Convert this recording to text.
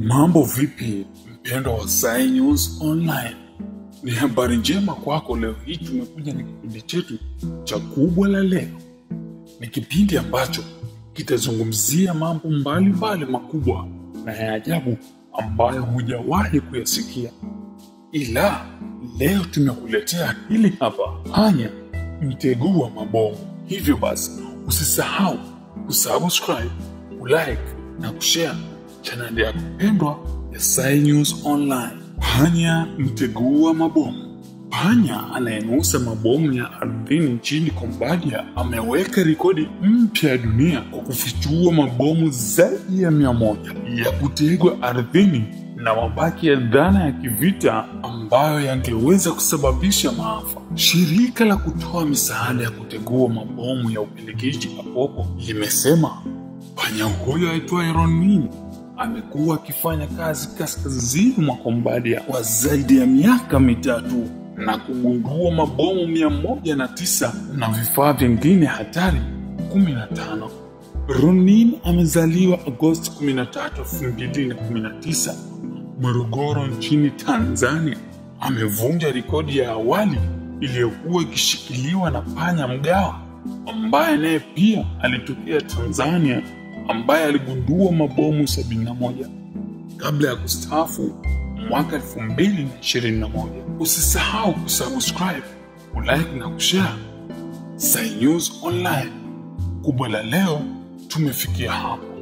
Mambo vipi mpendwa wa Sai News Online? Ni habari njema kwako. Leo hii tumekuja na kipindi chetu cha Kubwa la Leo. Ni kipindi ambacho kitazungumzia mambo mbalimbali makubwa na ya ajabu ambayo hujawahi kuyasikia. Ila leo tumekuletea hili hapa: panya mtegua mabomu. Hivyo basi usisahau kusubscribe, kulike na kushare channel yako pendwa ya Sai News Online. Panya mtegua mabomu. Panya anayenusa mabomu ya ardhini nchini Cambodia ameweka rekodi mpya ya dunia kwa kufichua mabomu zaidi ya 100 ya kutegwa ardhini na mabaki ya dhana ya kivita ambayo yangeweza kusababisha maafa. Shirika la kutoa misaada ya kutegua mabomu ya Ubelgiji Apopo limesema panya huyo aitwaye Ronmin amekuwa akifanya kazi kaskazini mwa Cambodia kwa zaidi ya miaka 3 na kugundua mabomu 109 na vifaa vingine hatari 15. Ronmin amezaliwa Agosti 13, 2019 Morogoro nchini Tanzania. Amevunja rekodi ya awali iliyokuwa ikishikiliwa na panya mgawa ambaye naye pia alitokea Tanzania, ambaye aligundua mabomu 71 kabla ya kustaafu mwaka 2021. Usisahau kusubscribe, kulike na kushare. Sai News Online. Kubwa la Leo tumefikia hapo.